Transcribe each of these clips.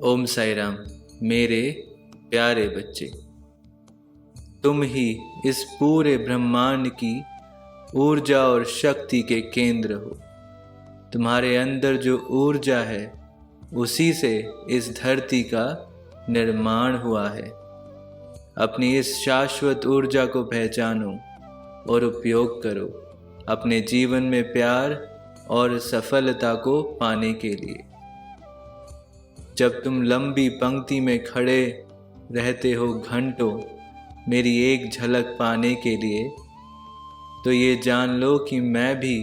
ओम साई राम। मेरे प्यारे बच्चे, तुम ही इस पूरे ब्रह्मांड की ऊर्जा और शक्ति के केंद्र हो। तुम्हारे अंदर जो ऊर्जा है उसी से इस धरती का निर्माण हुआ है। अपनी इस शाश्वत ऊर्जा को पहचानो और उपयोग करो अपने जीवन में प्यार और सफलता को पाने के लिए। जब तुम लंबी पंक्ति में खड़े रहते हो घंटों मेरी एक झलक पाने के लिए, तो ये जान लो कि मैं भी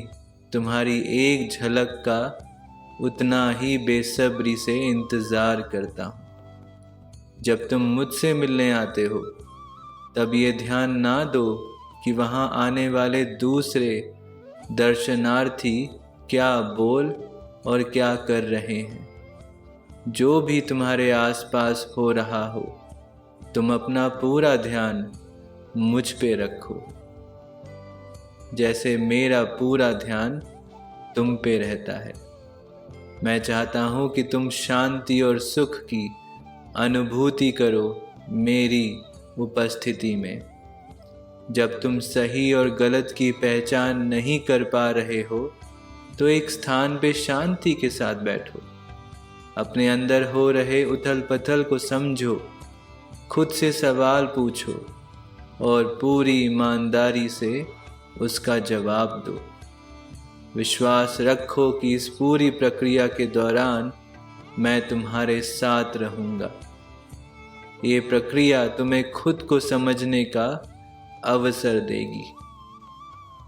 तुम्हारी एक झलक का उतना ही बेसब्री से इंतज़ार करता हूँ। जब तुम मुझसे मिलने आते हो तब ये ध्यान ना दो कि वहाँ आने वाले दूसरे दर्शनार्थी क्या बोल और क्या कर रहे हैं। जो भी तुम्हारे आसपास हो रहा हो, तुम अपना पूरा ध्यान मुझ पे रखो, जैसे मेरा पूरा ध्यान तुम पे रहता है। मैं चाहता हूँ कि तुम शांति और सुख की अनुभूति करो मेरी उपस्थिति में। जब तुम सही और गलत की पहचान नहीं कर पा रहे हो तो एक स्थान पे शांति के साथ बैठो। अपने अंदर हो रहे उथल पथल को समझो, खुद से सवाल पूछो और पूरी ईमानदारी से उसका जवाब दो। विश्वास रखो कि इस पूरी प्रक्रिया के दौरान मैं तुम्हारे साथ रहूँगा। ये प्रक्रिया तुम्हें खुद को समझने का अवसर देगी।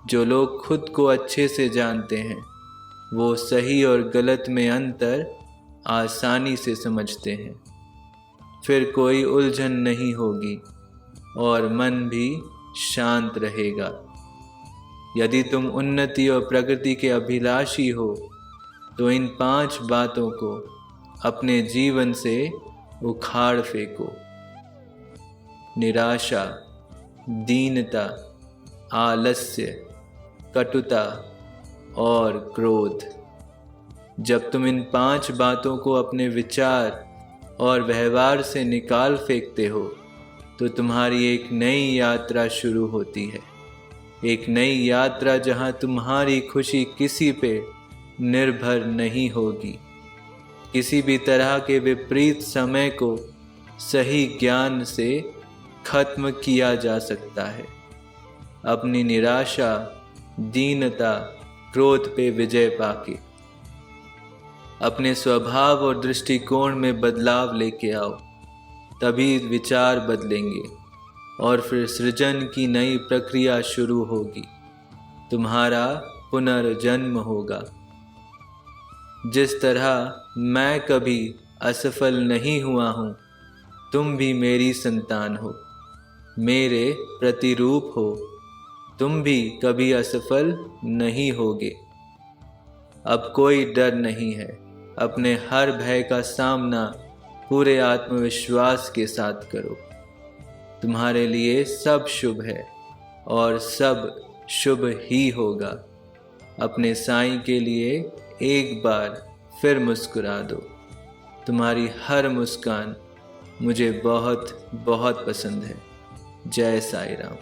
जो लोग खुद को अच्छे से जानते हैं वो सही और गलत में अंतर आसानी से समझते हैं। फिर कोई उलझन नहीं होगी और मन भी शांत रहेगा। यदि तुम उन्नति और प्रगति के अभिलाषी हो तो इन 5 बातों को अपने जीवन से उखाड़ फेंको। निराशा, दीनता, आलस्य, कटुता और क्रोध। जब तुम इन 5 बातों को अपने विचार और व्यवहार से निकाल फेंकते हो तो तुम्हारी एक नई यात्रा शुरू होती है। एक नई यात्रा जहां तुम्हारी खुशी किसी पे निर्भर नहीं होगी। किसी भी तरह के विपरीत समय को सही ज्ञान से खत्म किया जा सकता है। अपनी निराशा, दीनता, क्रोध पे विजय पाके अपने स्वभाव और दृष्टिकोण में बदलाव लेके आओ। तभी विचार बदलेंगे और फिर सृजन की नई प्रक्रिया शुरू होगी। तुम्हारा पुनर्जन्म होगा। जिस तरह मैं कभी असफल नहीं हुआ हूँ, तुम भी मेरी संतान हो, मेरे प्रतिरूप हो। तुम भी कभी असफल नहीं होगे। अब कोई डर नहीं है। अपने हर भय का सामना पूरे आत्मविश्वास के साथ करो। तुम्हारे लिए सब शुभ है और सब शुभ ही होगा। अपने साईं के लिए एक बार फिर मुस्कुरा दो। तुम्हारी हर मुस्कान मुझे बहुत बहुत पसंद है। जय साई राम।